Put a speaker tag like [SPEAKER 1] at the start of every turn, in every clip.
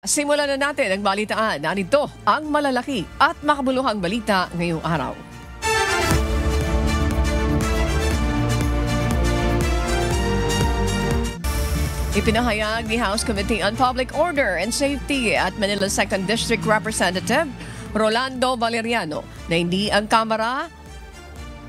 [SPEAKER 1] Simulan na natin ang balitaan. Narito ang malalaki at makabuluhang balita ngayong araw. Ipinahayag ni House Committee on Public Order and Safety at Manila 2nd District Representative Rolando Valeriano na hindi ang Kamara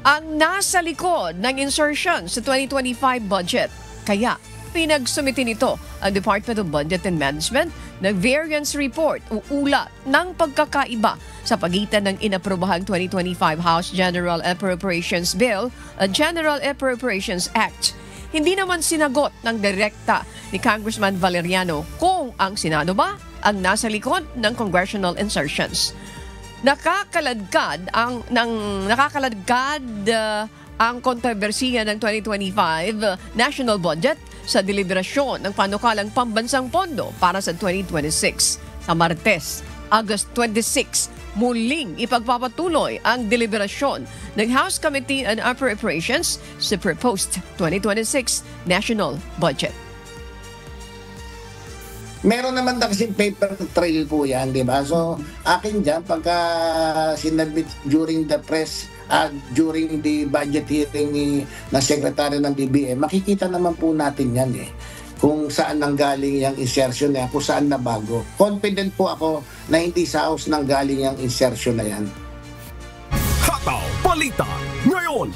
[SPEAKER 1] ang nasa likod ng insertion sa 2025 budget. Kaya pinagsumiti nito ang Department of Budget and Management ng variance report o ulat ng pagkakaiba sa pagitan ng inaprobahang 2025 House General Appropriations Bill at General Appropriations Act. Hindi naman sinagot ng direkta ni Congressman Valeriano kung ang Senado ba ang nasa likod ng congressional insertions. Nakakaladkad ang kontrobersiya ng 2025 national budget sa deliberasyon ng panukalang pambansang pondo para sa 2026. Sa Martes, August 26, muling ipagpapatuloy ang deliberasyon ng House Committee on Appropriations sa proposed 2026 national budget.
[SPEAKER 2] Meron naman na kasing paper trail po yan, di ba? So, akin dyan, pagka sinabit during the press, during the budget hearing na Secretary ng DBM, makikita naman po natin yan kung saan nanggaling yung insertion na yan, kung saan na bago. Confident po ako na hindi sa House nanggaling yung insertion na yan.
[SPEAKER 3] Hataw Balita ngayon!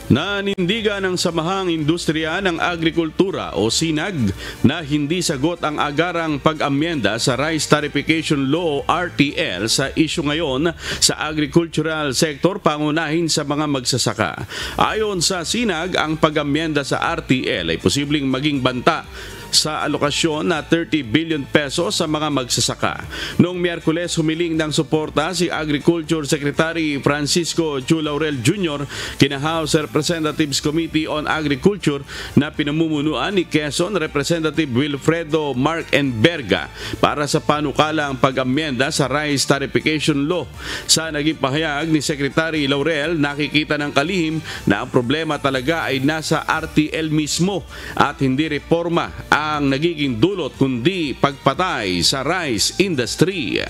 [SPEAKER 4] Nanindigan ng Samahang Industriya ng Agrikultura o SINAG na hindi sagot ang agarang pag-amyenda sa Rice Tarification Law o RTL sa isyu ngayon sa agricultural sector, pangunahin sa mga magsasaka. Ayon sa SINAG, ang pag-amyenda sa RTL ay posibleng maging banta sa alokasyon na 30 billion pesos sa mga magsasaka. Noong Miyerkules, humiling ng suporta si Agriculture Secretary Francisco Chu Laurel Jr. kina House Representatives Committee on Agriculture na pinamumunuan ni Quezon Representative Wilfredo Mark Enberga para sa panukalang pag-amyenda sa Rice Tarification Law. Sa naging pahayag ni Secretary Laurel, nakikita ng kalihim na ang problema talaga ay nasa RTL mismo at hindi reforma ang nagiging dulot kundi pagpatay sa rice industry.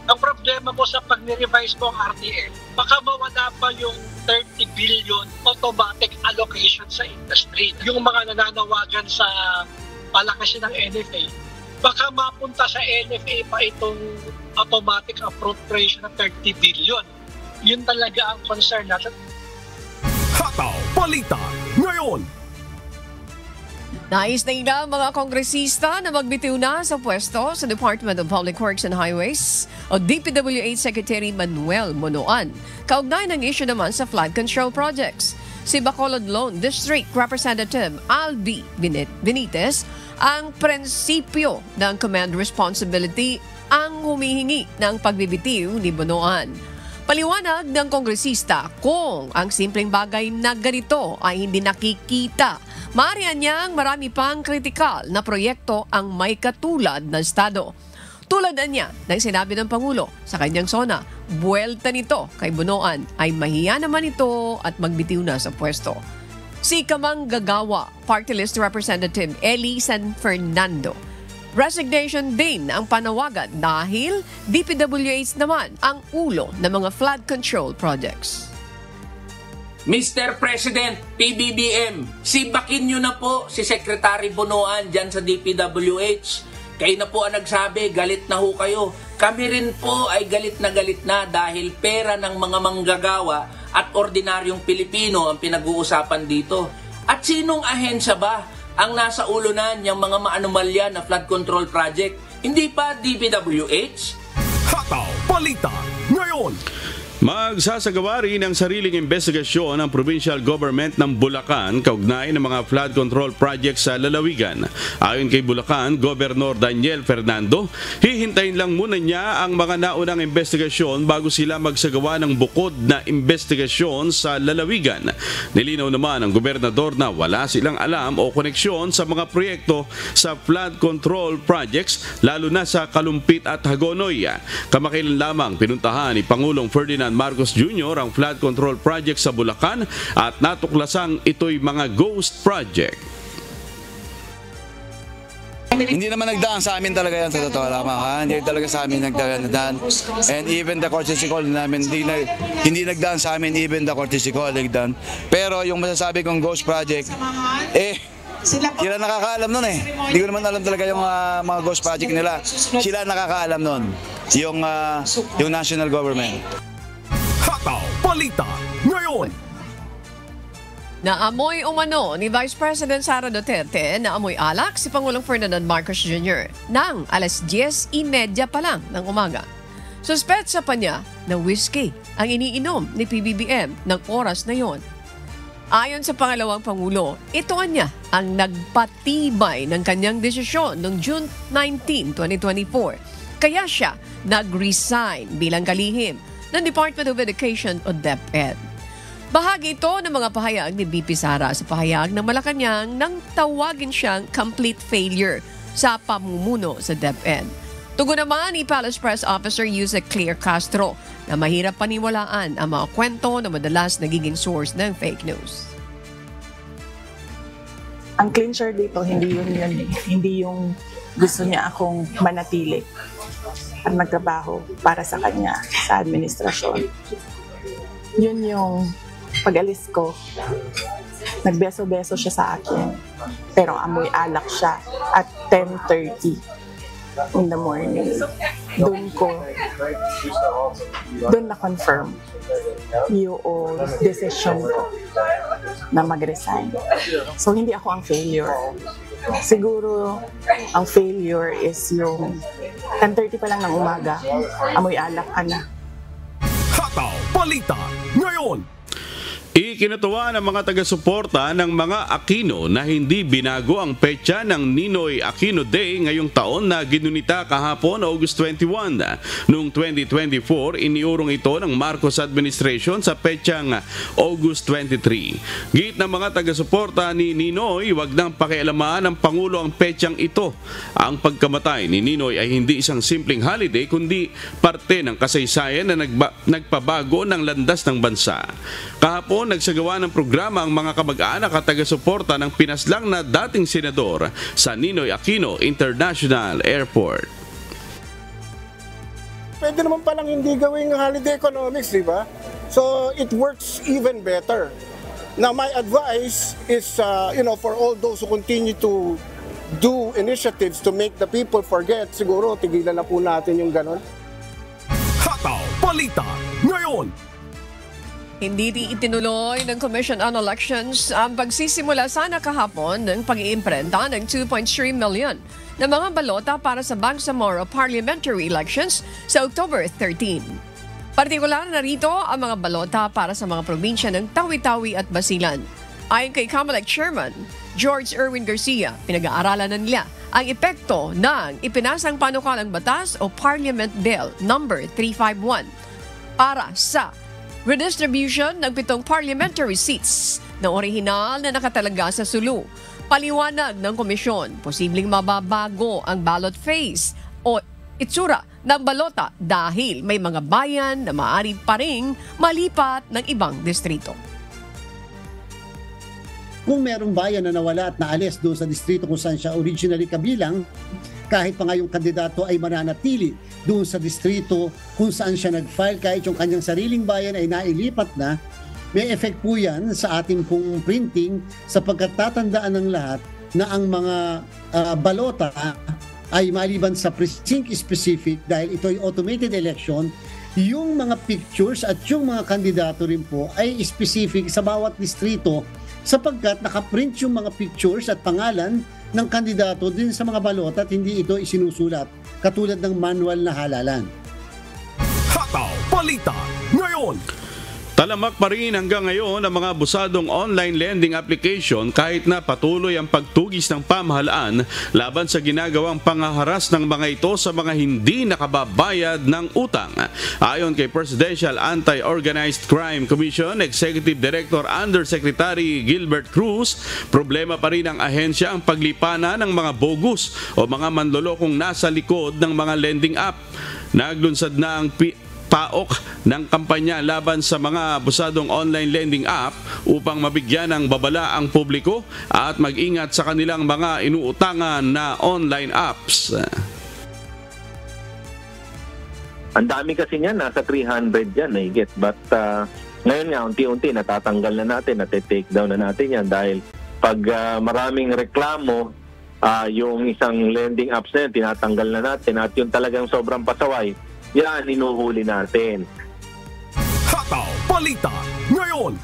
[SPEAKER 5] Ang problema po sa pag-revise po ang RTL, baka mawala pa yung 30 billion automatic allocation sa industry. Yung mga nananawagan sa palakasin ng NFA, baka mapunta sa NFA pa itong automatic appropriation ng 30 billion. Yun talaga ang concern natin.
[SPEAKER 3] Hataw Balita ngayon!
[SPEAKER 1] Nais na ilang mga kongresista na magbitiw na sa pwesto sa Department of Public Works and Highways o DPWH Secretary Manuel Monoan. Kaugnay ng issue naman sa flood control projects. Si Bacolod Lone District Representative Albi Benitez, ang prinsipyo ng command responsibility ang humihingi ng pagbibitiw ni Monoan. Paliwanag ng kongresista kung ang simpleng bagay na ganito ay hindi nakikita, maaari niyang marami pang kritikal na proyekto ang may katulad ng Estado. Tulad niya ng sinabi ng Pangulo sa kanyang SONA, buwelta nito kay Bonoan ay mahiya naman ito at magbitiw na sa pwesto. Si Kamanggagawa Party List Representative Eli San Fernando, resignation din ang panawagan dahil DPWH naman ang ulo ng mga flood control projects.
[SPEAKER 6] Mr. President, PBBM, sibakin nyo na po si Secretary Bonoan dyan sa DPWH. Kayo na po ang nagsabi, galit na ho kayo. Kami rin po ay galit na dahil pera ng mga manggagawa at ordinaryong Pilipino ang pinag-uusapan dito. At sinong ahensya ba ang nasa ulo na niyang mga maanomalya na flood control project? Hindi pa DPWH?
[SPEAKER 3] Hataw Balita ngayon!
[SPEAKER 4] Magsasagawa rin ng sariling investigasyon ang provincial government ng Bulacan kaugnay ng mga flood control projects sa lalawigan. Ayon kay Bulacan, Governor Daniel Fernando, hihintayin lang muna niya ang mga naunang investigasyon bago sila magsagawa ng bukod na investigasyon sa lalawigan. Nilinaw naman ng gobernador na wala silang alam o koneksyon sa mga proyekto sa flood control projects, lalo na sa Kalumpit at Hagonoy. Kamakailan lamang pinuntahan ni Pangulong Ferdinand Marcos Jr. ang flood control project sa Bulacan at natuklasang ito'y mga ghost project.
[SPEAKER 7] Hindi naman nagdaan sa amin talaga yan sa totoo lamang. Hindi talaga sa amin nagdaan. And even the courtesy call namin, hindi nagdaan sa amin, even the courtesy call nagdaan. Pero yung masasabi kong ghost project, sila nakakaalam nun eh. Hindi ko naman alam talaga yung mga ghost project nila. Sila nakakaalam nun, yung national government.
[SPEAKER 3] Hataw Balita ngayon.
[SPEAKER 1] Naamoy umano ni Vice President Sara Duterte na amoy alak si Pangulong Ferdinand Marcos Jr. nang alas 10:30 pa lang ng umaga. Suspetsa pa niya na whiskey ang iniinom ni PBBM ng oras na yon. Ayon sa pangalawang Pangulo, ito niya ang nagpatibay ng kanyang desisyon noong June 19, 2024. Kaya siya nag-resign bilang kalihim ng Department of Education o DepEd. Bahagi ito ng mga pahayag ni BP Sara sa pahayag ng Malacanang nang tawagin siyang complete failure sa pamumuno sa DepEd. Tugon naman ni Palace Press Officer Yusek Claire Castro na mahirap paniwalaan ang mga kwento na madalas nagiging source ng fake news.
[SPEAKER 8] Ang clincher dito, hindi yun eh. Hindi yung gusto niya akong manatili at magtrabaho para sa kanya sa administrasyon. Yun yung pag-alis ko, nagbeso-beso siya sa akin. Pero amoy alak siya at 10:30 in the morning. Doon na-confirm yung decision ko na mag-resign. So, hindi ako ang failure. Siguro, ang failure is yung 10:30 pa lang ng umaga, amoy alak ka na.
[SPEAKER 3] Hataw Balita ngayon.
[SPEAKER 4] Ikinatuwa ng mga taga-suporta ng mga Aquino na hindi binago ang petsa ng Ninoy Aquino Day ngayong taon na ginunita kahapon August 21. Noong 2024, iniurong ito ng Marcos administration sa petsang August 23. Git ng mga taga-suporta ni Ninoy, wag nang pakialaman ng Pangulo ang petsang ito. Ang pagkamatay ni Ninoy ay hindi isang simpleng holiday kundi parte ng kasaysayan na nagpabago ng landas ng bansa. Kahapon, nagsagawa ng programa ang mga kamag-anak at taga-suporta ng pinaslang na dating senador sa Ninoy Aquino International Airport.
[SPEAKER 9] Pwede naman palang hindi gawing holiday economics, di ba? So it works even better. Now my advice is, for all those who continue to do initiatives to make the people forget, siguro tigilan na po natin yung ganon.
[SPEAKER 3] Hataw Balita ngayon.
[SPEAKER 1] Hindi itinuloy ng Commission on Elections ang pagsisimula sana kahapon ng pag-iimprenta ng 2.3 million na mga balota para sa Bangsamoro parliamentary elections sa October 13. Partikular na rito ang mga balota para sa mga probinsya ng Tawi-Tawi at Basilan. Ayon kay COMELEC Chairman George Erwin Garcia, pinag-aaralan na nila ang epekto ng ipinasang panukalang batas o Parliament Bill No. 351 para sa redistribution ng 7 parliamentary seats na orihinal na nakatalaga sa Sulu. Paliwanag ng komisyon, posibleng mababago ang ballot phase o itsura ng balota dahil may mga bayan na maaari pa ring malipat ng ibang distrito.
[SPEAKER 10] Kung merong bayan na nawala at naalis doon sa distrito kung saan siya originally kabilang, kahit pa nga yung kandidato ay mananatili doon sa distrito kung saan siya nag-file, kahit yung kanyang sariling bayan ay nailipat na, may effect po yan sa ating pong printing sapagkat tatandaan ng lahat na ang mga balota ay maliban sa precinct specific dahil ito ay automated election, yung mga pictures at yung mga kandidato rin po ay specific sa bawat distrito sapagkat nakaprint yung mga pictures at pangalan ng kandidato din sa mga balota at hindi ito isinusulat katulad ng manual na halalan.
[SPEAKER 3] Hataw Balita ngayon.
[SPEAKER 4] Talamak pa rin hanggang ngayon ang mga abusadong online lending application kahit na patuloy ang pagtugis ng pamahalaan laban sa ginagawang pangaharas ng mga ito sa mga hindi nakababayad ng utang. Ayon kay Presidential Anti-Organized Crime Commission Executive Director Undersecretary Gilbert Cruz, problema pa rin ang ahensya ang paglipana ng mga bogus o mga manlolokong nasa likod ng mga lending app. Naglunsad na ang pagtaok ng kampanya laban sa mga abusadong online lending app upang mabigyan ng babala ang publiko at mag-ingat sa kanilang mga inuutangan na online apps.
[SPEAKER 11] Ang dami kasi niyan, nasa 300 yan, get. But ngayon nga, unti-unti natatanggal na natin, nate-take down na natin yan dahil pag maraming reklamo, yung isang lending apps na yan, tinatanggal na natin at yung talagang sobrang pasaway, yan, hinuhuli natin.
[SPEAKER 3] Hataw Balita ngayon.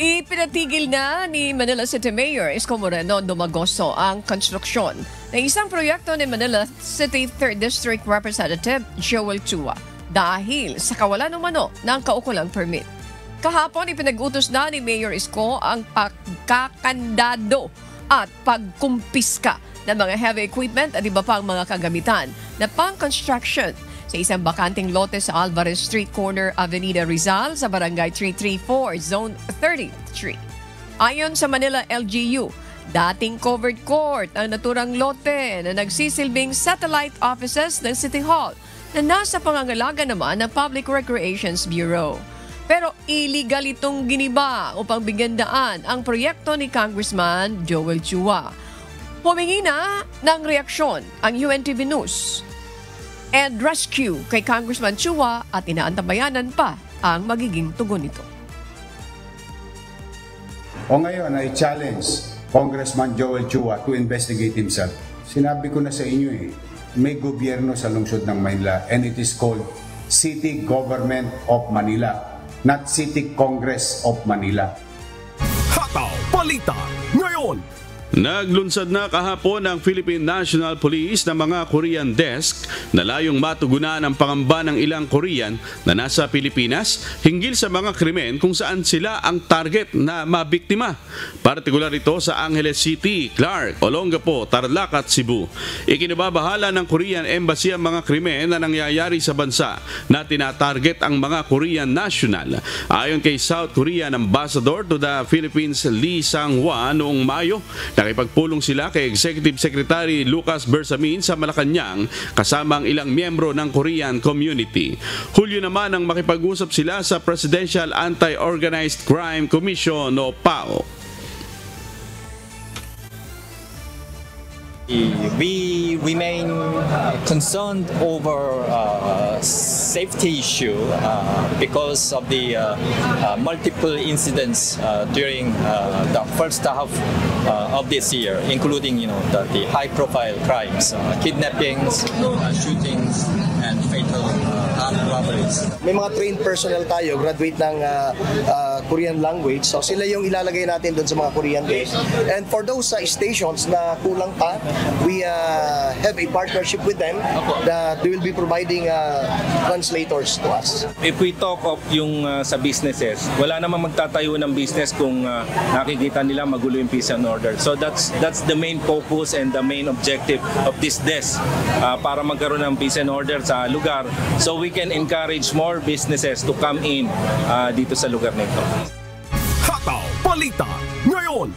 [SPEAKER 1] Ipinatigil na ni Manila City Mayor Isko Moreno Dumagoso ang konstruksyon ng isang proyekto ni Manila City 3rd District Representative Joel Chua dahil sa kawalan ng mano ng kaukulang permit. Kahapon, ipinag-utos na ni Mayor Isko ang pagkakandado at pagkumpiska ng mga heavy equipment at iba pang mga kagamitan na pang-construction sa isang bakanting lote sa Alvarez Street Corner, Avenida Rizal sa Barangay 334, Zone 33. Ayon sa Manila LGU, dating covered court ang naturang lote na nagsisilbing satellite offices ng City Hall na nasa pangangalaga naman ng Public Recreations Bureau. Pero illegal itong giniba upang bigyan daan ang proyekto ni Congressman Joel Chua. Humingi na ng reaksyon ang UNTV News and Rescue kay Congressman Chua at inaantabayanan pa ang magiging tugon nito.
[SPEAKER 12] O ngayon ay challenge Congressman Joel Chua to investigate himself. Sinabi ko na sa inyo may gobyerno sa lungsod ng Manila and it is called City Government of Manila, not City Congress of Manila.
[SPEAKER 3] Hataw Balita ngayon.
[SPEAKER 4] Naglunsad na kahapon ang Philippine National Police ng mga Korean desk na layong matugunan ang pangamba ng ilang Korean na nasa Pilipinas hinggil sa mga krimen kung saan sila ang target na mabiktima. Partikular ito sa Angeles City, Clark, Olongapo, Tarlac at Cebu. Ikinababahala ng Korean Embassy ang mga krimen na nangyayari sa bansa na tinatarget ang mga Korean national. Ayon kay South Korean Ambassador to the Philippines Lee Sang-hwa noong Mayo, nakipagpulong sila kay Executive Secretary Lucas Bersamin sa Malacanang kasama ang ilang miyembro ng Korean community. Hulyo naman ang makipag-usap sila sa Presidential Anti-Organized Crime Commission o PAO.
[SPEAKER 13] We remain concerned over safety issue because of the multiple incidents during the first half of this year, including the high-profile crimes, kidnappings, shootings, and fatal armed robberies.
[SPEAKER 14] May mga trained personnel tayo, graduate ng Korean language, so sila yung ilalagay natin doon sa mga Korean days. And for those stations na kulang pa, we have a partnership with them that they will be providing translators to us.
[SPEAKER 15] If we talk of yung sa businesses, wala namang magtatayo ng business kung nakikita nila magulo yung peace and order. So that's the main focus and the main objective of this desk para magkaroon ng peace and order sa lugar so we can encourage more businesses to come in dito sa lugar nito.
[SPEAKER 3] Hataw Balita ngayon.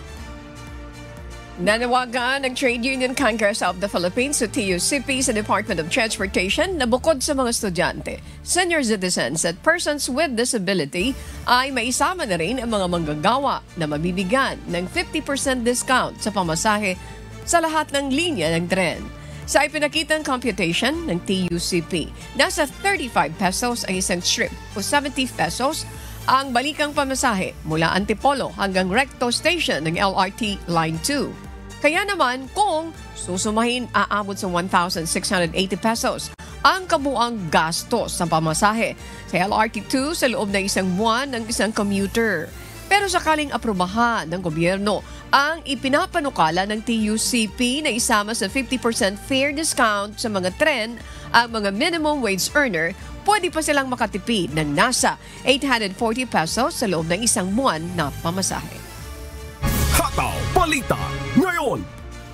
[SPEAKER 1] Nanawagan ng Trade Union Congress of the Philippines sa TUCP sa Department of Transportation na bukod sa mga estudyante, senior citizens at persons with disability ay maisama na rin ang mga manggagawa na mabibigyan ng 50% discount sa pamasahe sa lahat ng linya ng tren. Sa ipinakitang computation ng TUCP, nasa 35 pesos ang isang trip o 70 pesos ang balikang pamasahe mula Antipolo hanggang Recto Station ng LRT Line 2. Kaya naman kung susumahin aabot sa 1,680 pesos ang kabuang gastos ng pamasahe sa LRT2 sa loob ng isang buwan ng isang commuter. Pero sakaling aprobahan ng gobyerno ang ipinapanukala ng TUCP na isama sa 50% fare discount sa mga tren ang mga minimum wage earner, pwede pa silang makatipid ng nasa 840 pesos sa loob ng isang buwan na pamasahe.
[SPEAKER 3] Hataw Balita ngayon.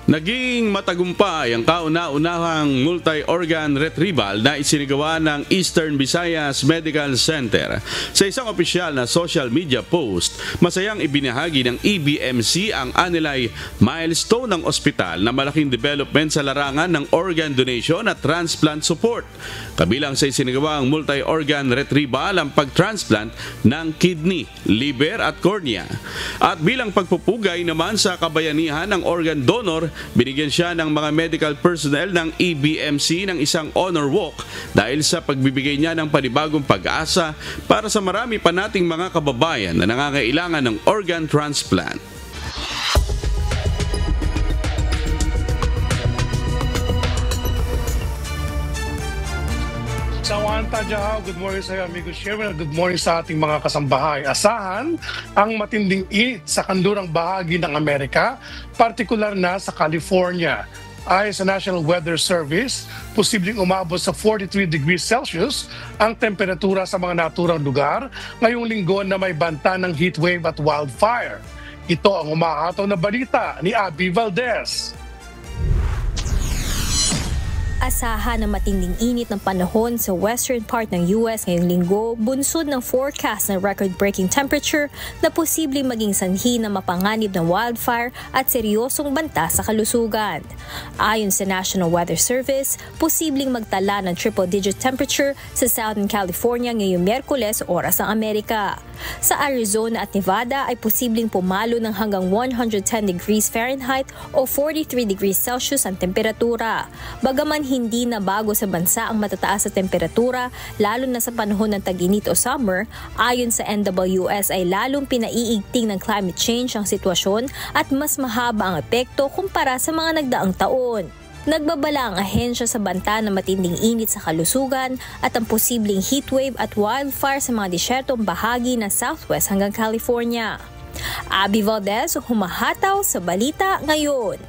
[SPEAKER 4] Naging matagumpay ang kauna-unahang multi-organ retrieval na isinagawa ng Eastern Visayas Medical Center. Sa isang opisyal na social media post, masayang ibinahagi ng EBMC ang anilay milestone ng ospital na malaking development sa larangan ng organ donation at transplant support. Kabilang sa isinagawang multi-organ retrieval ang pag-transplant ng kidney, liver at cornea. At bilang pagpupugay naman sa kabayanihan ng organ donor, binigyan siya ng mga medical personnel ng EBMC ng isang honor walk dahil sa pagbibigay niya ng panibagong pag-asa para sa marami pa nating mga kababayan na nangangailangan ng organ transplant.
[SPEAKER 16] Sawan Tadyahaw, good morning sa iyo amigo Sherwin, good morning sa ating mga kasambahay. Asahan ang matinding init sa kandurang bahagi ng Amerika, partikular na sa California. Ayon sa National Weather Service, posibleng umabot sa 43 degrees Celsius ang temperatura sa mga naturang lugar ngayong linggo na may banta ng heatwave at wildfire. Ito ang umahataw na balita ni Abby Valdez.
[SPEAKER 17] Asahan ng matinding init ng panahon sa western part ng US ngayong linggo, bunsod ng forecast ng record-breaking temperature na posibleng maging sanhi na mapanganib ng wildfire at seryosong banta sa kalusugan. Ayon sa National Weather Service, posibleng magtala ng triple-digit temperature sa Southern California ngayong Miyerkules oras ng Amerika. Sa Arizona at Nevada ay posibleng pumalo ng hanggang 110 degrees Fahrenheit o 43 degrees Celsius ang temperatura. Bagaman hindi na bago sa bansa ang matataas sa temperatura, lalo na sa panahon ng tag-init o summer, ayon sa NWS ay lalong pinaiigting ng climate change ang sitwasyon at mas mahaba ang epekto kumpara sa mga nagdaang taon. Nagbabala ang ahensya sa banta na matinding init sa kalusugan at ang posibleng heatwave at wildfire sa mga disyertong bahagi ng Southwest hanggang California. Abby Valdez, humahataw sa Balita Ngayon.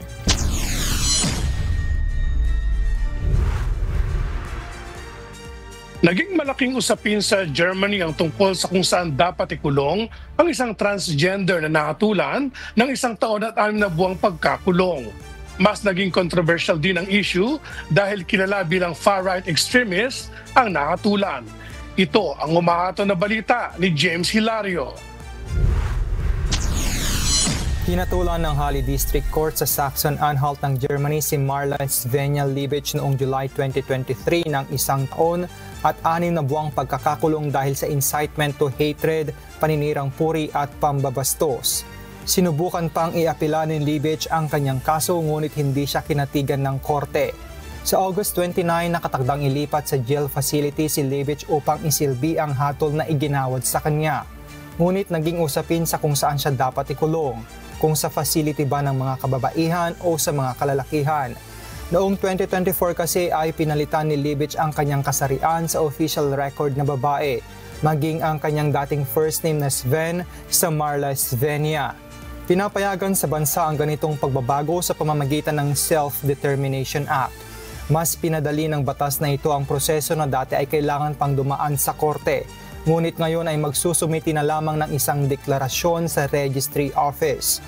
[SPEAKER 16] Naging malaking usapin sa Germany ang tungkol sa kung saan dapat ikulong ang isang transgender na nakatulan ng 1 taon at 6 na buwang pagkakulong. Mas naging controversial din ang issue dahil kilala bilang far-right extremist ang nakatulan. Ito ang umahataw na balita ni James Hilario.
[SPEAKER 18] Hinatulan ng Halle District Court sa Saxon-Anhalt ng Germany si Marla Svenja Libich noong July 2023 ng 1 taon at 6 na buwang pagkakakulong dahil sa incitement to hatred, paninirang puri at pambabastos. Sinubukan pang iapila ni Libich ang kanyang kaso ngunit hindi siya kinatigan ng korte. Sa August 29, nakatagdang ilipat sa jail facility si Libich upang isilbi ang hatol na iginawad sa kanya. Ngunit naging usapin sa kung saan siya dapat ikulong, kung sa facility ba ng mga kababaihan o sa mga kalalakihan. Noong 2024 kasi ay pinalitan ni Libich ang kanyang kasarian sa official record na babae, maging ang kanyang dating first name na Sven sa Marla Svenja. Pinapayagan sa bansa ang ganitong pagbabago sa pamamagitan ng Self-Determination Act. Mas pinadali ng batas na ito ang proseso na dati ay kailangan pang dumaan sa korte. Ngunit ngayon ay magsusumiti na lamang ng isang deklarasyon sa Registry Office.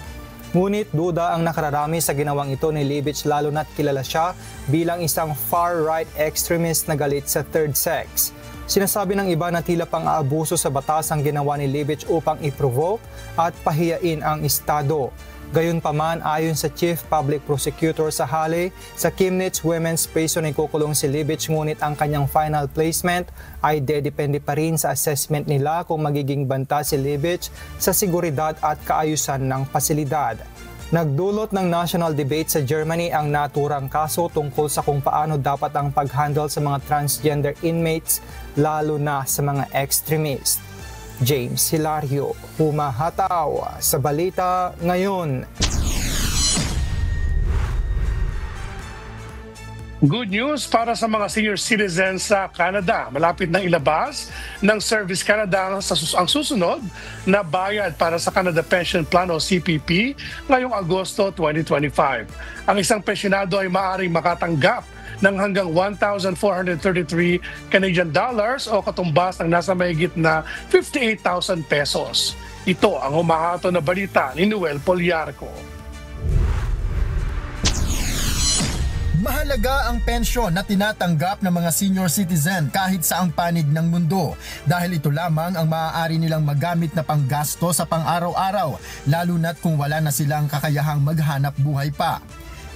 [SPEAKER 18] Ngunit duda ang nakararami sa ginawang ito ni Libich lalo na't kilala siya bilang isang far-right extremist na galit sa third sex. Sinasabi ng iba na tila pang aabuso sa batas ang ginawa ni Libich upang i-provoke at pahiyain ang estado. Gayunpaman, ayon sa Chief Public Prosecutor sa Halle, sa Chemnitz Women's Prison ay kukulong si Libich ngunit ang kanyang final placement ay dedepende pa rin sa assessment nila kung magiging banta si Libich sa seguridad at kaayusan ng pasilidad. Nagdulot ng national debate sa Germany ang naturang kaso tungkol sa kung paano dapat ang pag-handle sa mga transgender inmates lalo na sa mga extremist. James Hilario, humahataw sa Balita Ngayon.
[SPEAKER 16] Good news para sa mga senior citizens sa Canada. Malapit nang ilabas ng Service Canada ang susunod na bayad para sa Canada Pension Plan o CPP ngayong Agosto 2025. Ang isang pensyonado ay maaaring makatanggap ng hanggang 1,433 Canadian dollars o katumbas ng nasa mahigit na 58,000 pesos. Ito ang humahato na balita ni Noel Poliarco.
[SPEAKER 19] Mahalaga ang pensyon na tinatanggap ng mga senior citizen kahit saang panig ng mundo dahil ito lamang ang maaari nilang magamit na panggasto sa pang-araw-araw lalo na't kung wala na silang kakayahang maghanap buhay pa.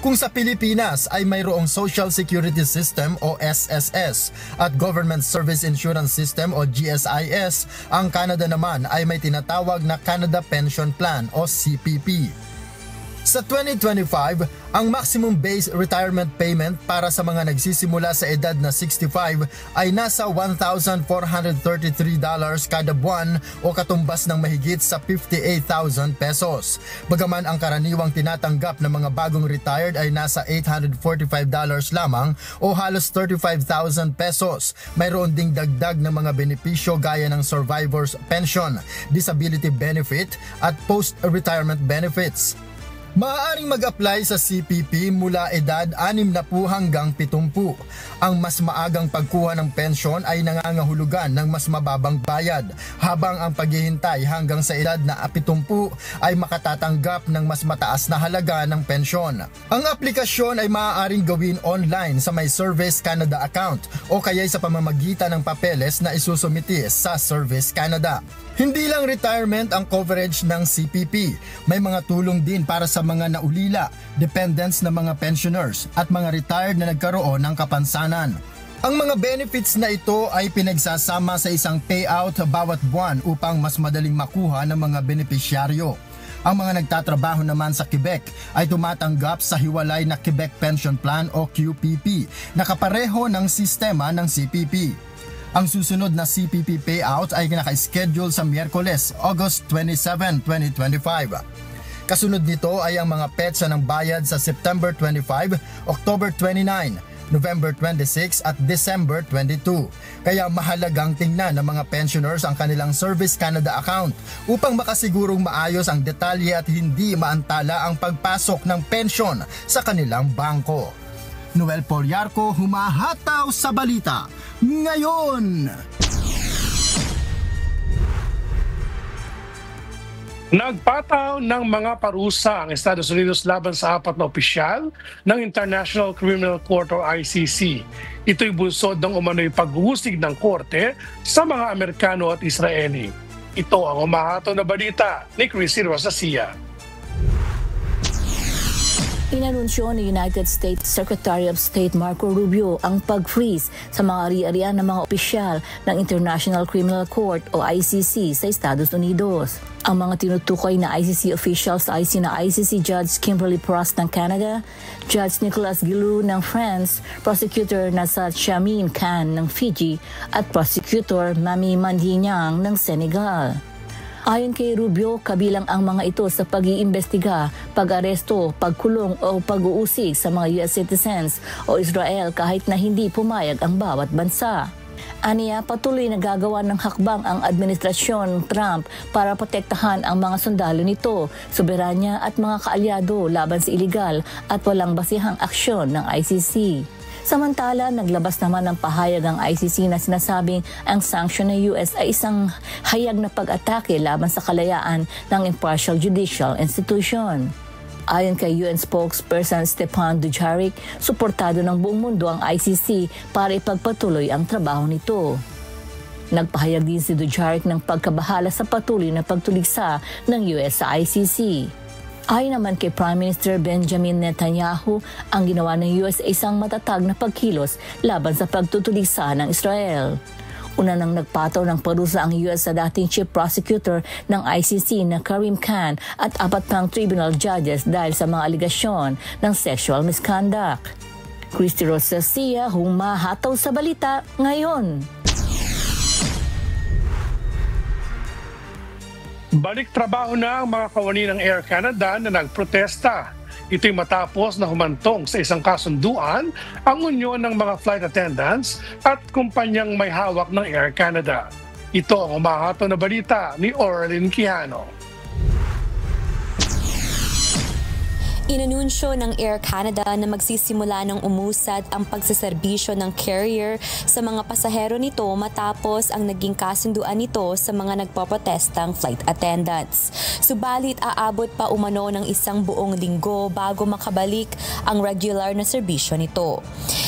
[SPEAKER 19] Kung sa Pilipinas ay mayroong Social Security System o SSS at Government Service Insurance System o GSIS, ang Canada naman ay may tinatawag na Canada Pension Plan o CPP. Sa 2025, ang maximum base retirement payment para sa mga nagsisimula sa edad na 65 ay nasa $1,433 kada buwan o katumbas ng mahigit sa 58,000 pesos. Bagaman ang karaniwang tinatanggap ng mga bagong retired ay nasa $845 lamang o halos 35,000 pesos. Mayroon ding dagdag ng mga benepisyo gaya ng survivor's pension, disability benefit at post-retirement benefits. Maaaring mag-apply sa CPP mula edad 60 hanggang 70. Ang mas maagang pagkuha ng pensyon ay nangangahulugan ng mas mababang bayad, habang ang paghihintay hanggang sa edad na 70 ay makatatanggap ng mas mataas na halaga ng pensyon. Ang aplikasyon ay maaaring gawin online sa My Service Canada account o kaya sa pamamagitan ng papeles na isusumiti sa Service Canada. Hindi lang retirement ang coverage ng CPP. May mga tulong din para sa mga naulila, dependents na mga pensioners at mga retired na nagkaroon ng kapansanan. Ang mga benefits na ito ay pinagsasama sa isang payout bawat buwan upang mas madaling makuha ng mga benepisyaryo. Ang mga nagtatrabaho naman sa Quebec ay tumatanggap sa hiwalay na Quebec Pension Plan o QPP na kapareho ng sistema ng CPP. Ang susunod na CPP payout ay naka-schedule sa Miyerkules, August 27, 2025. Kasunod nito ay ang mga petsa ng bayad sa September 25, October 29, November 26 at December 22. Kaya mahalagang tingnan ng mga pensioners ang kanilang Service Canada account upang makasigurong maayos ang detalye at hindi maantala ang pagpasok ng pensyon sa kanilang bangko. Noel Poliarco, humahataw sa balita ngayon.
[SPEAKER 16] Nagpataw ng mga parusa ang Estados Unidos laban sa 4 na opisyal ng International Criminal Court o ICC. Ito'y bunsod ng umano'y pag-uusig ng korte sa mga Amerikano at Israeli. Ito ang humahataw na balita ni Chrissy Rosacilla.
[SPEAKER 20] Inanunsyo ni United States Secretary of State Marco Rubio ang pag-freeze sa mga ari-arian ng mga opisyal ng International Criminal Court o ICC sa Estados Unidos. Ang mga tinutukoy na ICC officials ay sina ICC Judge Kimberly Prost ng Canada, Judge Nicolas Guillou ng France, Prosecutor Nassat Shamin Khan ng Fiji at Prosecutor Mami Mandinyang ng Senegal. Ayon kay Rubio, kabilang ang mga ito sa pag-iimbestiga, pag-aresto, pagkulong o pag-uusig sa mga US citizens o Israel kahit na hindi pumayag ang bawat bansa. Aniya, patuloy na gagawa ng hakbang ang administrasyon Trump para protektahan ang mga sundalo nito, soberanya at mga kaalyado laban sa iligal at walang basihang aksyon ng ICC. Samantala, naglabas naman ng pahayag ang ICC na sinasabing ang sanksyon ng US ay isang hayag na pag-atake laban sa kalayaan ng impartial judicial institution. Ayon kay UN spokesperson Stephane Dujarric, suportado ng buong mundo ang ICC para ipagpatuloy ang trabaho nito. Nagpahayag din si Dujarric ng pagkabahala sa patuloy na pagtuligsa ng US sa ICC. Ayon naman kay Prime Minister Benjamin Netanyahu, ang ginawa ng US ay isang matatag na pagkilos laban sa pagtutuligsa ng Israel. Una nang nagpataw ng parusa ang US sa dating chief prosecutor ng ICC na Karim Khan at 4 pang tribunal judges dahil sa mga aligasyon ng sexual misconduct. Christy Rosacilla, humahataw sa balita ngayon.
[SPEAKER 16] Balik trabaho na ang mga kawani ng Air Canada na nagprotesta. Ito'y matapos na humantong sa isang kasunduan ang unyon ng mga flight attendants at kumpanyang may hawak ng Air Canada. Ito ang humahataw na balita ni Orlin Quijano.
[SPEAKER 17] Inanunsyo ng Air Canada na magsisimula ng umusad ang pagsaserbisyo ng carrier sa mga pasahero nito matapos ang naging kasunduan nito sa mga nagpoprotestang flight attendants. Subalit aabot pa umano ng isang buong linggo bago makabalik ang regular na serbisyo nito.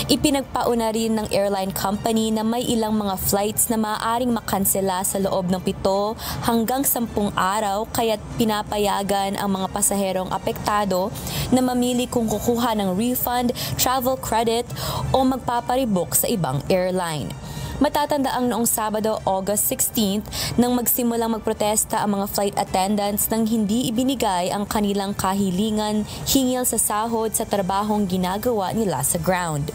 [SPEAKER 17] Ipinagpauna rin ng airline company na may ilang mga flights na maaaring makansela sa loob ng 7 hanggang 10 araw kaya't pinapayagan ang mga pasaherong apektado na mamili kung kukuha ng refund, travel credit o magpaparebook sa ibang airline. Matatandaang noong Sabado, August 16th, nang magsimulang magprotesta ang mga flight attendants nang hindi ibinigay ang kanilang kahilingan hingil sa sahod sa trabahong ginagawa nila sa ground.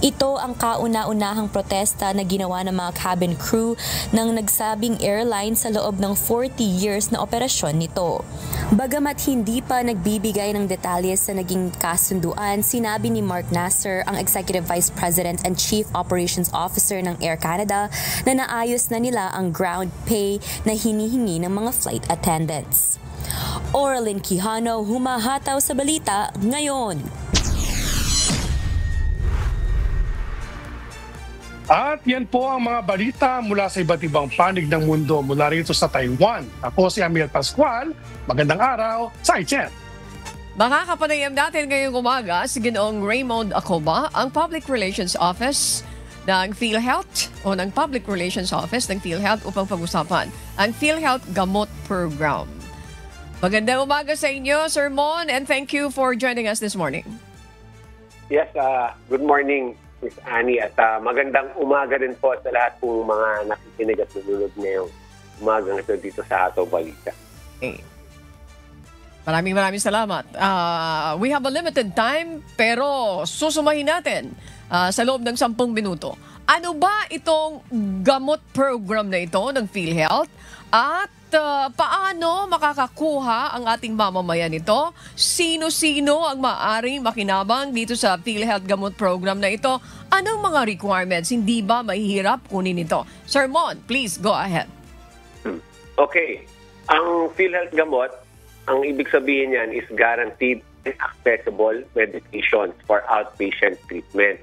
[SPEAKER 17] Ito ang kauna-unahang protesta na ginawa ng mga cabin crew ng nagsabing airline sa loob ng 40 years na operasyon nito. Bagamat hindi pa nagbibigay ng detalye sa naging kasunduan, sinabi ni Mark Nasser, ang Executive Vice President and Chief Operations Officer ng Air Canada, na naayos na nila ang ground pay na hinihingi ng mga flight attendants. Oralyn Quijano, humahataw sa balita ngayon.
[SPEAKER 16] At yan po ang mga balita mula sa iba't ibang panig ng mundo mula rito sa Taiwan. Ako si Amir Pascual. Magandang araw sa Ichen.
[SPEAKER 1] Makakapanayam natin ngayong umaga si Ginoong Raymond Acoba, ang Public Relations Office ng PhilHealth o ng Public Relations Office ng PhilHealth upang pag-usapan ang PhilHealth Gamot Program. Magandang umaga sa inyo, Sir Mon, and thank you for joining us this morning.
[SPEAKER 21] Yes, good morning, Ms. Annie, at magandang umaga din po sa lahat ng mga nakikinig at nanonood ngayong umagang ito dito sa Hataw Balita.
[SPEAKER 1] Okay. Maraming salamat. We have a limited time pero susumahin natin sa loob ng 10 minuto. Ano ba itong gamot program na ito ng PhilHealth at paano makakakuha ang ating mamamayan nito? Sino-sino ang maaaring makinabang dito sa PhilHealth Gamot Program na ito? Anong mga requirements? Hindi ba mahihirap kunin ito? Sir Mon, please go ahead.
[SPEAKER 21] Okay. Ang PhilHealth Gamot, ang ibig sabihin niyan is guaranteed and accessible medications for outpatient treatment.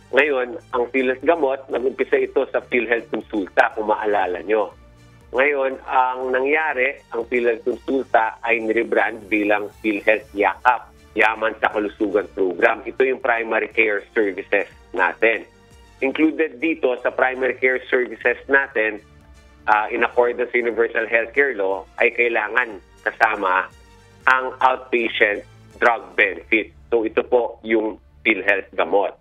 [SPEAKER 21] Ngayon, ang PhilHealth Gamot, nag-umpisa ito sa PhilHealth Consulta, kung maalala nyo. Ngayon, ang nangyari, ang PhilHealth Consulta ay nirebrand bilang PhilHealth Yakap, Yaman sa Kalusugan Program. Ito yung primary care services natin. Included dito sa primary care services natin, in accordance sa Universal Healthcare Law, ay kailangan kasama ang outpatient drug benefit. So ito po yung PhilHealth Gamot.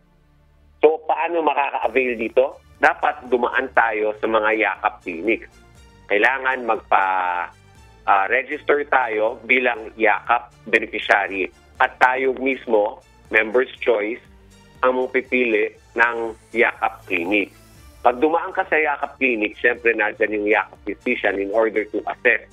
[SPEAKER 21] So paano makaka-avail dito? Dapat dumaan tayo sa mga Yakap clinics. Kailangan magpa-register tayo bilang Yakap beneficiary. At tayo mismo, member's choice, ang pipili ng Yakap clinic. Pag dumaan ka sa Yakap clinic, syempre nandyan yung Yakap physician in order to assess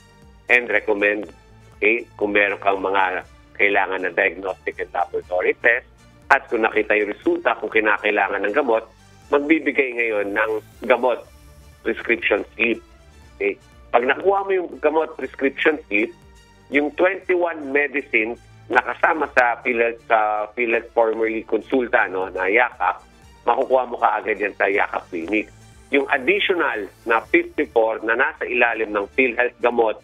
[SPEAKER 21] and recommend, okay, kung meron kang mga kailangan na diagnostic and laboratory test, at kung nakita yung resulta, kung kinakailangan ng gamot, magbibigay ngayon ng gamot prescription slip. Okay? Pag nakuha mo yung gamot prescription slip, yung 21 medicines na kasama sa PhilHealth formerly Consulta, no, na Yakap, makukuha mo kaagad yan sa Yakap Clinic. Yung additional na 54 na nasa ilalim ng PhilHealth Gamot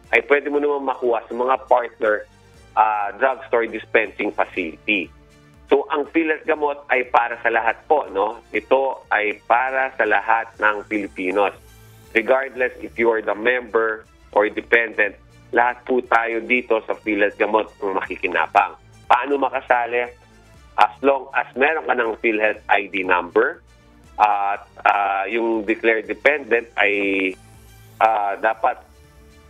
[SPEAKER 21] ay pwede mo naman makuha sa mga partner drugstore dispensing facility. So, ang PhilHealth Gamot ay para sa lahat po, no? Ito ay para sa lahat ng Pilipinos. Regardless if you are the member or dependent, lahat po tayo dito sa PhilHealth Gamot ang makikinabang. Paano makasali? As long as meron ka ng PhilHealth ID number at yung declared dependent ay dapat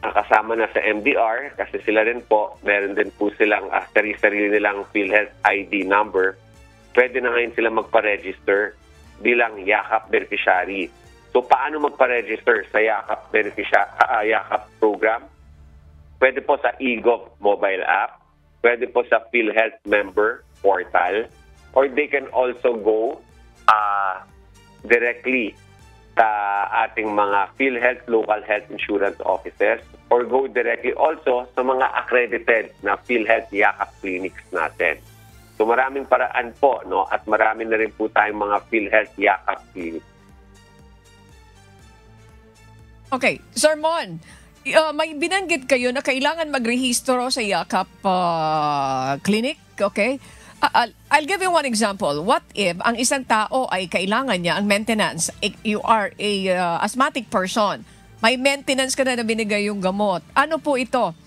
[SPEAKER 21] kasama na sa MDR kasi sila rin po, meron din po silang sarili nilang PhilHealth ID number. Pwede na ngayon sila magpa-register bilang Yakap beneficiary. So paano magpa-register sa Yakap Yakap program? Pwede po sa eGov mobile app, pwede po sa PhilHealth member portal, or they can also go directly sa ating mga PhilHealth local health insurance officers or go directly also sa mga accredited na PhilHealth Yakap clinics natin. So maraming paraan po, no? At marami na rin po tayong mga PhilHealth Yakap clinics.
[SPEAKER 1] Okay, Sir Mon, may binanggit kayo na kailangan magrehistro sa Yakap clinic, okay? I'll give you one example. What if ang isang tao ay kailangan niya ang maintenance? You are a asthmatic person. May maintenance ka na binigay yung gamot. Ano po ito?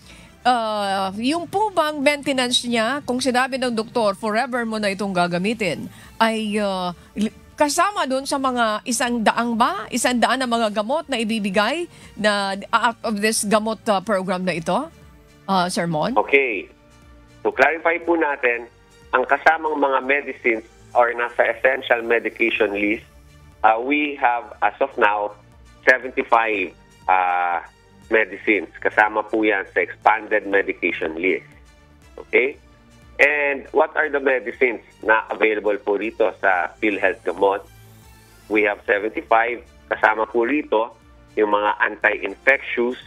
[SPEAKER 1] Yung po bang maintenance niya, kung sinabi ng doktor, forever mo na itong gagamitin, ay kasama doon sa mga 100 ba? 100 na mga gamot na ibibigay na out of this gamot program na ito? Sir Mon?
[SPEAKER 21] Okay. So clarify po natin, ang kasamang mga medicines or nasa essential medication list, we have as of now 75 medicines. Kasama po yan sa expanded medication list. Okay? And what are the medicines na available po rito sa PhilHealth Gamot? We have 75. Kasama po rito yung mga anti-infectious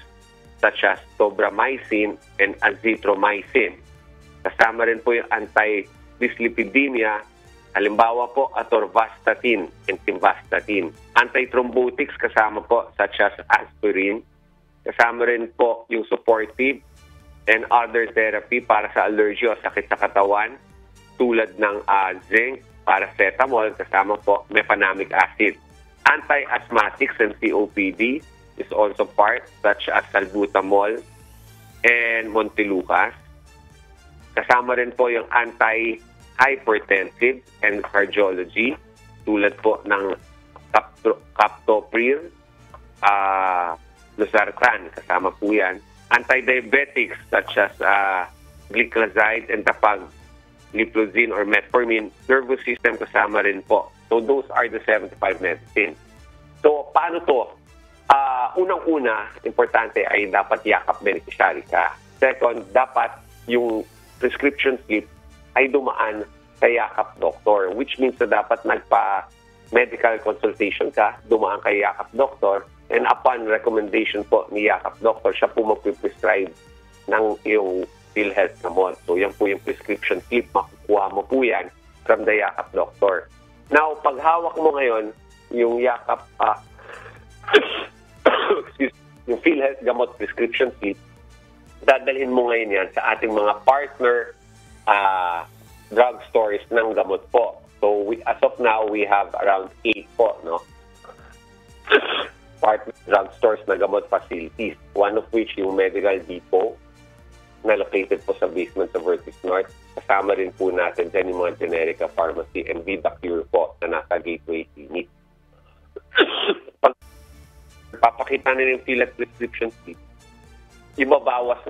[SPEAKER 21] such as tobramycin and azithromycin. Kasama rin po yung anti-dyslipidemia, halimbawa po atorvastatin and simvastatin. Antithrombotics kasama po such as aspirin. Kasama rin po yung supportive and other therapy para sa allergy o sakit sa katawan tulad ng zinc, paracetamol, kasama po mefenamic acid. Anti-asthmatics and COPD is also part such as salbutamol and montelukast. Kasama rin po yung anti-hypertensive and cardiology tulad po ng captopril, losartan, kasama po yan. Anti-diabetics such as gliclazide and dapagliflozin or metformin, nervous system kasama rin po. So those are the 75 medicines. So paano to? Unang-una, importante ay dapat Yakap beneficiary ka. Second, dapat yung prescription slip ay dumaan sa Yakap doctor, which means na dapat nagpa-medical consultation ka, dumaan kay Yakap doctor, and upon recommendation po ni Yakap doctor, siya po magpiprescribe ng iyong PhilHealth gamot. So yan po yung prescription slip, makukuha mo po yan from the Yakap doctor. Now, pag hawak mo ngayon yung Yakap, yung PhilHealth gamot prescription slip, dadalhin mo ngayon yan sa ating mga partner drugstores ng gamot po. So as of now, we have around 8 po, no? Partner drugstores na gamot facilities. One of which yung Medical Depot na located po sa basement sa Vertex North. Kasama rin po natin dyan yung mga Generica Pharmacy and VitaCure po na nasa Gateway Clinic. Pag papakita na yung PhilHealth prescription slip, ibabawas,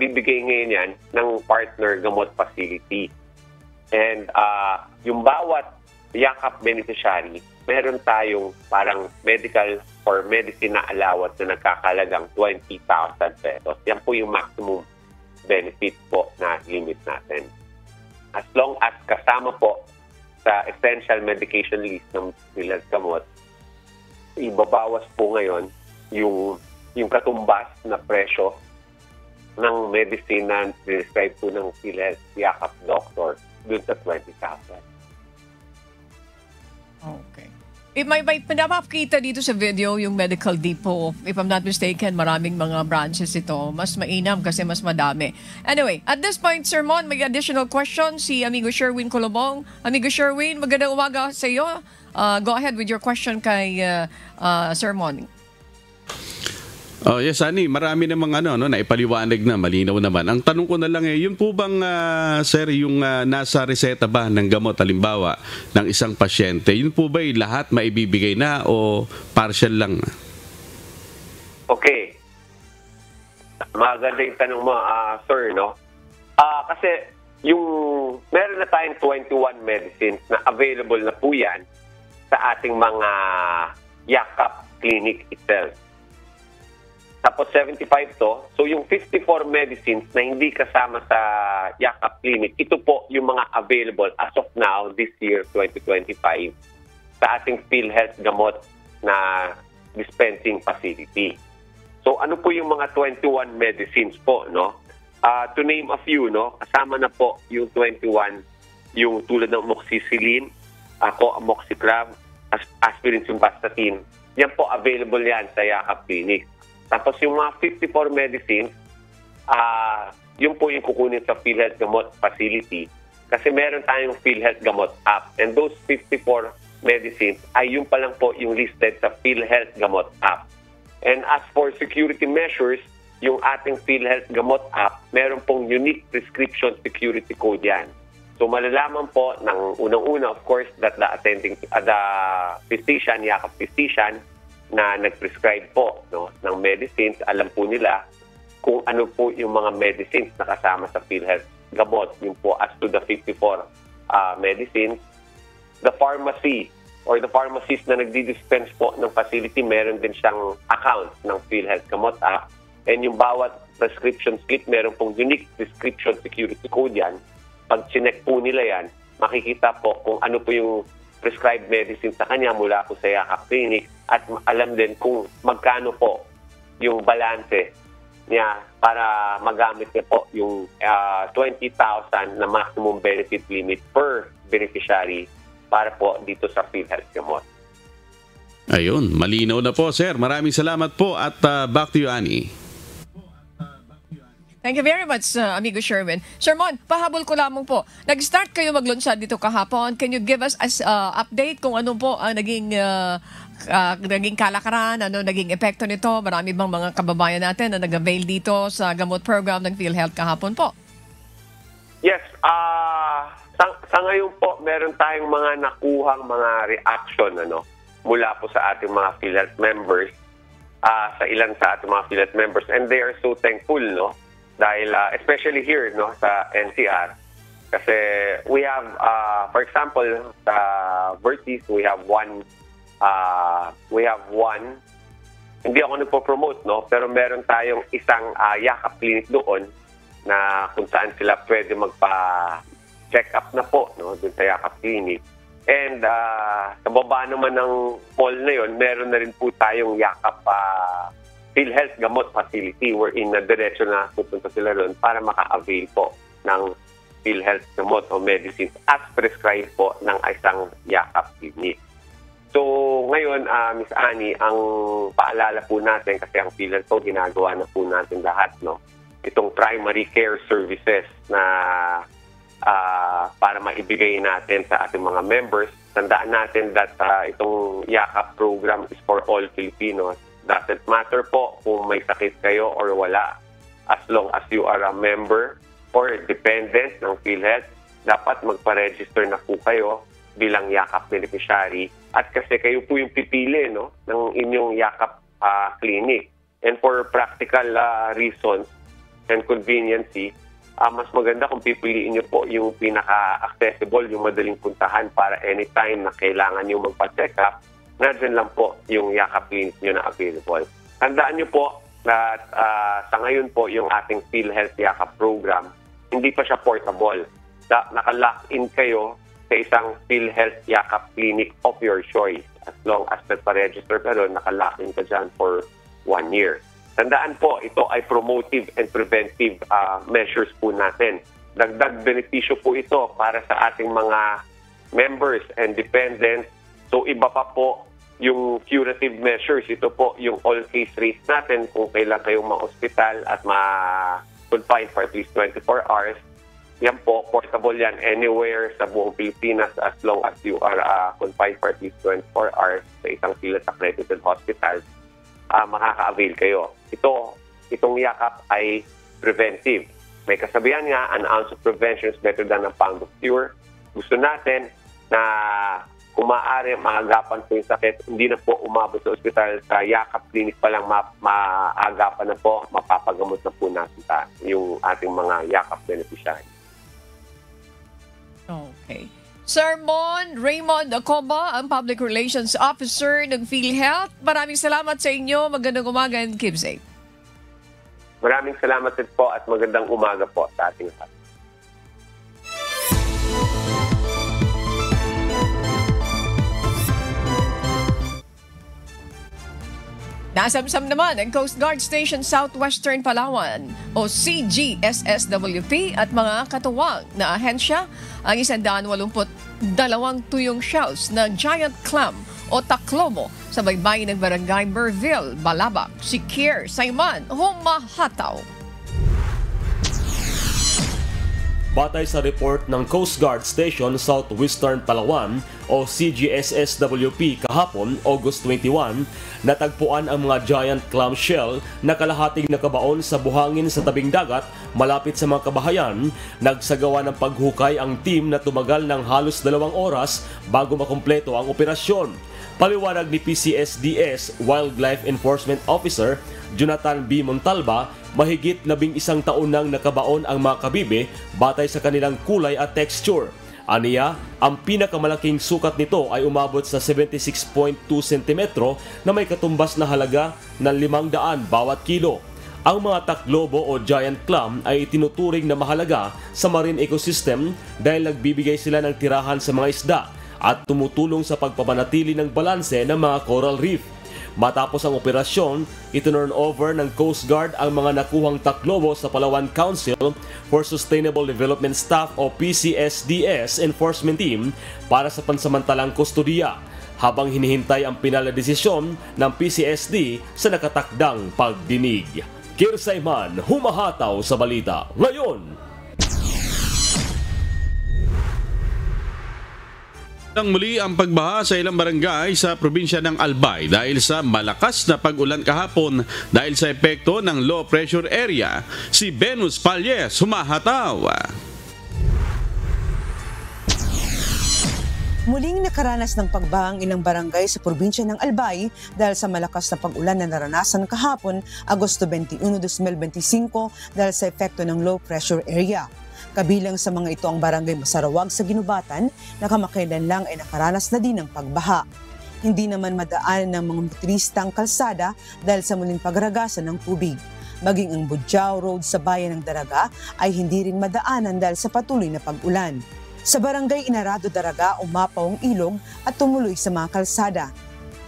[SPEAKER 21] bibigay ngayon yan ng partner gamot facility. And yung bawat Yakap beneficiary, meron tayong parang medical or medicine na allowance na nagkakalagang 20,000 pesos. Yan po yung maximum benefit po na limit natin. As long as kasama po sa essential medication list ng PhilHealth gamot, ibabawas po ngayon yung katumbas na presyo ng medicine na describe po ng PhilHealth Yakap doctor dun sa 20,000.
[SPEAKER 1] Okay. May pinapakita dito sa video yung Medical Depot. If I'm not mistaken, maraming mga branches ito. Mas mainam kasi mas madami. Anyway, at this point, Sir Mon, may additional question si Amigo Sherwin Colobong. Amigo Sherwin, magandang umaga sa iyo. Go ahead with your question kay Sir Mon.
[SPEAKER 4] Oh, yes, Ani, marami namang naipaliwanag na, malinaw naman. Ang tanong ko na lang yun po bang, sir, yung nasa reseta ba ng gamot, halimbawa, ng isang pasyente, yun po ba lahat maibibigay na o partial lang?
[SPEAKER 21] Okay. Maganda yung tanong mo, sir, no? Kasi yung meron na tayong 21 medicines na available na po yan sa ating mga Yakap clinic itself. Tapos 75 to. So yung 54 medicines na hindi kasama sa Yakap Clinic, ito po yung mga available as of now this year, 2025, sa ating PhilHealth gamot na dispensing facility. So ano po yung mga 21 medicines po, no? To name a few, no? Kasama na po yung 21, yung tulad ng amoxicillin, amoxiclav, aspirin, simvastatin. Yan po, available yan sa Yakap Clinic. Tapos yung mga 54 medicines, yun po yung kukunin sa PhilHealth Gamot Facility. Kasi meron tayong PhilHealth Gamot app. And those 54 medicines ay yun pa lang po yung listed sa PhilHealth Gamot app. And as for security measures, yung ating PhilHealth Gamot app, meron pong unique prescription security code yan. So malalaman po ng unang-una, of course, that the physician, Yakap physician, na nag-prescribe po, no, ng medicines, alam po nila kung ano po yung mga medicines na kasama sa PhilHealth Gamot. Yung po as to the 54 medicines. The pharmacy or the pharmacist na nagdi-dispense po ng facility, meron din siyang account ng PhilHealth Gamot app. And yung bawat prescription slip, meron pong unique prescription security code yan. Pag chinek po nila yan, makikita po kung ano po yung prescribed medicine sa kanya mula po sa Yakap Clinic at alam din kung magkano po yung balanse niya para magamit niya po yung 20,000 na maximum benefit limit per beneficiary para po dito sa PhilHealth Gamot.
[SPEAKER 4] Ayun, malinaw na po, sir. Maraming salamat po at back to you, Annie.
[SPEAKER 1] Thank you very much, amigo Sherwin. Sir Mon, pahabol ko lamang po. Nag-start kayo maglunsad dito kahapon. Can you give us as update kung ano po ang naging kalakaran, ano naging epekto nito? Marami bang mga kababayan natin na nag-avail dito sa gamot program ng PhilHealth kahapon po?
[SPEAKER 21] Yes. Sa ngayon po, meron tayong mga nakuhang mga reaction mula po sa ating mga PhilHealth members, sa ilan sa ating mga PhilHealth members. And they are so thankful, no? Dahil especially here sa NCR, kasi we have for example sa Vertis we have one hindi ako nagpo-promote, no, pero meron tayong isang Yakap Clinic doon na kung saan sila pwede magpa-check up na po, no, doon sa Yakap Clinic. And sa baba naman ng mall na yon, meron na rin po tayong Yakap PhilHealth Gamot Facility wherein na diretso na pupunta sila doon para maka-avail po ng PhilHealth Gamot o medicines as prescribed po ng isang Yakap Clinic. So ngayon, Miss Annie, ang paalala po natin kasi ang PhilHealth po ginagawa na po natin lahat, no? Itong primary care services na para maibigay natin sa ating mga members. Tandaan natin that itong Yakap program is for all Filipinos. Doesn't matter po kung may sakit kayo or wala. As long as you are a member or dependent ng PhilHealth, dapat magpa-register na po kayo bilang Yakap beneficiary. At kasi kayo po yung pipili, no, ng inyong Yakap clinic. And for practical reasons and conveniency, mas maganda kung pipiliin nyo po yung pinaka-accessible, yung madaling puntahan para anytime na kailangan nyo magpa-check up, nandiyan lang po yung Yakap Clinic nyo na available. Tandaan nyo po na sa ngayon po yung ating PhilHealth Yakap program, hindi pa siya portable. Naka-lock in kayo sa isang PhilHealth Yakap Clinic of your choice. As long as nagpa-register ka doon, naka-lock in ka dyan for 1 year. Tandaan po, ito ay promotive and preventive measures po natin. Dagdag benepisyo po ito para sa ating mga members and dependents. So iba pa po yung curative measures. Ito po yung all-case rate natin kung kailan kayong ma-hospital at ma-confine for at least 24 hours. Yan po, portable yan anywhere sa buong Pilipinas as long as you are confined for at least 24 hours sa isang PhilHealth accredited hospital. Makaka-avail kayo. Itong Yakap ay preventive. May kasabihan nga, an ounce of prevention is better than a pound of cure. Gusto natin na kung maaari, maagapan po yung sakit, hindi na po umabot sa ospital. Sa Yakap Clinic pa lang maagapan na po, mapapagamot na po natin yung ating mga Yakap beneficiary.
[SPEAKER 1] Okay. Sir Mon Raymond Acoba, ang Public Relations Officer ng PhilHealth. Maraming salamat sa inyo. Magandang umaga and keep safe.
[SPEAKER 21] Maraming salamat din po at magandang umaga po sa ating lahat.
[SPEAKER 1] Nasamsam naman ang Coast Guard Station Southwestern Palawan o CGSSWP at mga katuwang na ahensya ang 182 tuyong shells na giant clam o taklobo sa baybayin ng Barangay Merville, Balabac. Si Kier Saiman humahataw.
[SPEAKER 2] Batay sa report ng Coast Guard Station Southwestern Palawan o CGSSWP kahapon, August 21, natagpuan ang mga giant clamshell na kalahating nakabaon sa buhangin sa tabing dagat malapit sa mga kabahayan. Nagsagawa ng paghukay ang team na tumagal ng halos 2 oras bago makumpleto ang operasyon. Paliwanag ni PCSDS Wildlife Enforcement Officer Jonathan B. Montalba, mahigit 11 taon nang nakabaon ang mga kabibe batay sa kanilang kulay at texture. Aniya, ang pinakamalaking sukat nito ay umabot sa 76.2 cm na may katumbas na halaga ng 500 bawat kilo. Ang mga taklobo o giant clam ay itinuturing na mahalaga sa marine ecosystem dahil nagbibigay sila ng tirahan sa mga isda at tumutulong sa pagpapanatili ng balanse ng mga coral reef. Matapos ang operasyon, itinurn over ng Coast Guard ang mga nakuhang taklobo sa Palawan Council for Sustainable Development Staff o PCSDS Enforcement Team para sa pansamantalang kustodiya, habang hinihintay ang pinal na desisyon ng PCSD sa nakatakdang pagdinig. Kier Saiman, humahataw sa balita ngayon.
[SPEAKER 4] Nang muli ang pagbaha sa ilang barangay sa probinsya ng Albay dahil sa malakas na pag-ulan kahapon dahil sa epekto ng low pressure area. Si Venus Palles humahataw.
[SPEAKER 22] Muling nakaranas ng pagbaha ang ilang barangay sa probinsya ng Albay dahil sa malakas na pag-ulan na naranasan kahapon, Agosto 21, 2025 dahil sa epekto ng low pressure area. Kabilang sa mga ito ang barangay Masarawag sa Ginubatan na kamakailan lang ay nakaranas na din ng pagbaha. Hindi naman madaan ng mga motorista ang kalsada dahil sa muling pagragasan ng tubig. Maging ang Budjao Road sa bayan ng Daraga ay hindi rin madaanan dahil sa patuloy na pag-ulan. Sa barangay Inarado Daraga, umapaw ang ilog at tumuloy sa mga kalsada.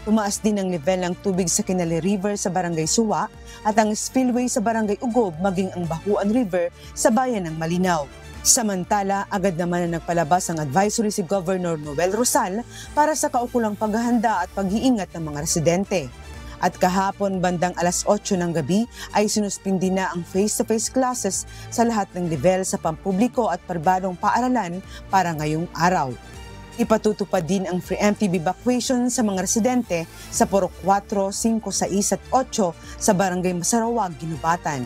[SPEAKER 22] Tumaas din ang level ng tubig sa Kinali River sa barangay Suwa at ang spillway sa barangay Ugob maging ang Bahuan River sa bayan ng Malinaw. Samantala, agad naman na nagpalabas ang advisory si Governor Noel Rosal para sa kaukulang paghahanda at pag-iingat ng mga residente. At kahapon bandang alas 8 ng gabi ay sinuspindi na ang face-to-face classes sa lahat ng level sa pampubliko at pribadong paaralan para ngayong araw. Ipatutupad din ang preemptive evacuation sa mga residente sa Purok 4, 5, 6 at 8 sa Barangay Masarawag, Ginubatan.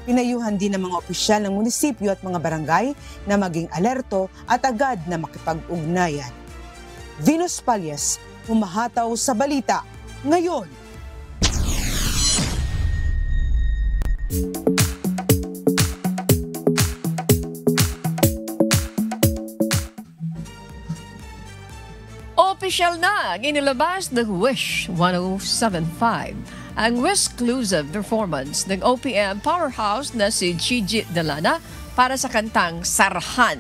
[SPEAKER 22] Pinayuhan din ng mga opisyal ng munisipyo at mga barangay na maging alerto at agad na makipag-ugnayan. Venus Palles, humahataw sa balita ngayon.
[SPEAKER 1] Opisyal na inilabas ng Wish 1075 ang exclusive performance ng OPM powerhouse na si Gigi Delana para sa kantang Sarhan.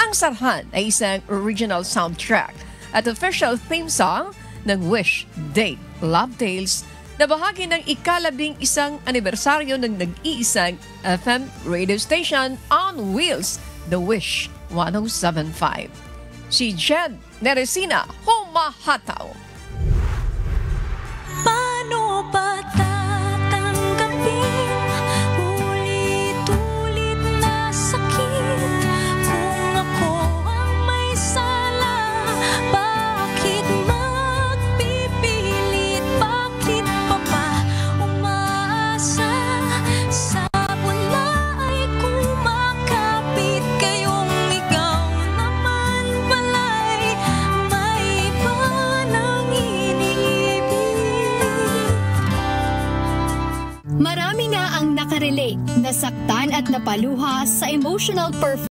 [SPEAKER 1] Ang Sarhan ay isang original soundtrack at official theme song ng Wish Date Love Tales na bahagi ng ika-11 anibersaryo ng nag-iisang FM radio station on wheels, The Wish 1075. Si Jed Neresina humahataw.
[SPEAKER 23] Paano ba tatanggapin ulit-ulit na sakit kung ako ang may sala? Bakit magpipilit? Bakit pa ba umaasa sa wala ay kumakapit kayong ikaw naman pala'y may iba nang iniibig?
[SPEAKER 24] Marami nga ang nakarelate, nasaktan at napaluha sa emotional performance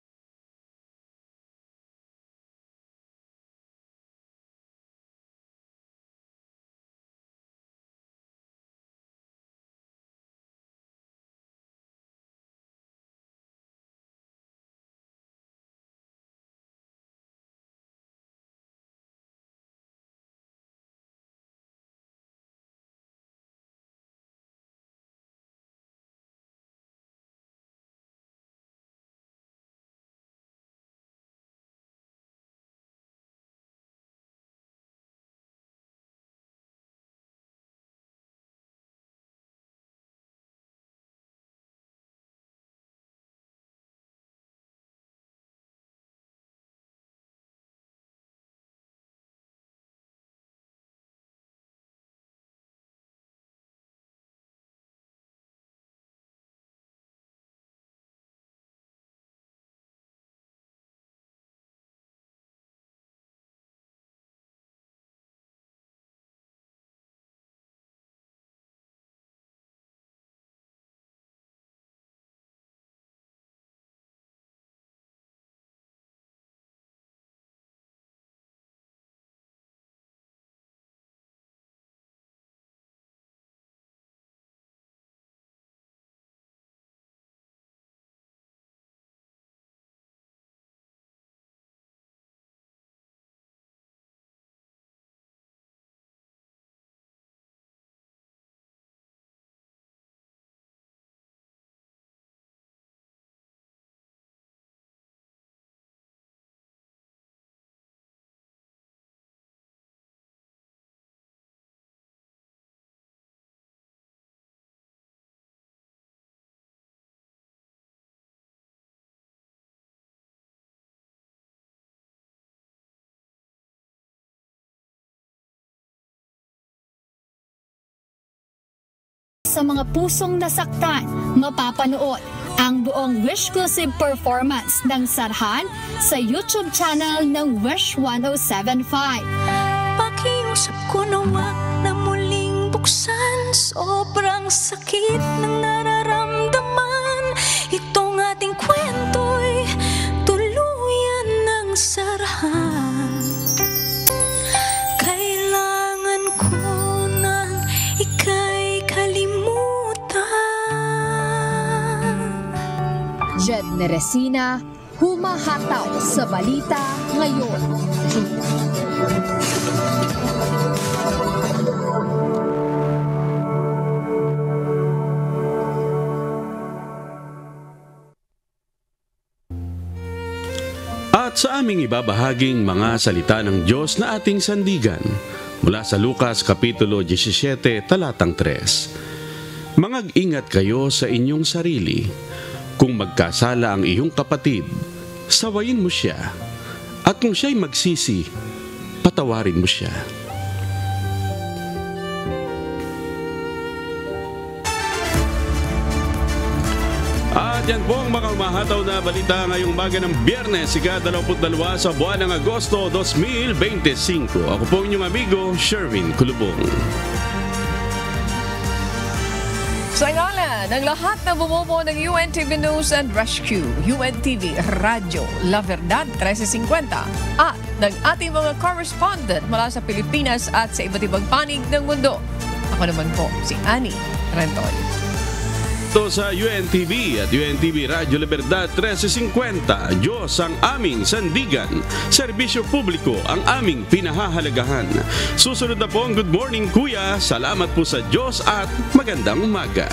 [SPEAKER 24] sa mga pusong nasaktan, mapapanood ang buong Wishclusive performance ng Sarhan sa YouTube channel ng Wish 1075.
[SPEAKER 23] Pakiusap ko na wag na muling buksan, sobrang sakit ng nararamdaman. Itong ating kwento'y tuluyan ng sarhan. Kailangan ko nang ika'y kalimutan.
[SPEAKER 24] Jed Neresina, humahataw sa balita ngayon.
[SPEAKER 4] At sa aming ibabahaging mga salita ng Diyos na ating sandigan mula sa Lucas Kapitulo 17, talatang 3. Mangag-ingat kayo sa inyong sarili. Kung magkasala ang iyong kapatid, sawayin mo siya. At kung siya'y magsisi, patawarin mo siya. At yan po ang mga umahataw na balita ngayong umaga ng Biyernes, ika-22 sa buwan ng Agosto 2025. Ako po inyong amigo, Sherwin Kulubong.
[SPEAKER 1] Sa ngalan ng lahat na bumubuo ng UNTV News and Rescue, UNTV Radyo La Verdad 1350 at ng ating mga correspondent mula sa Pilipinas at sa iba't ibang panig ng mundo. Ako naman po si Annie Rentoy.
[SPEAKER 4] Ito sa UNTV at UNTV Radyo La Verdad 1350, Diyos ang aming sandigan, serbisyo publiko ang aming pinahahalagahan. Susunod na po ang Good Morning Kuya. Salamat po sa Diyos at magandang umaga.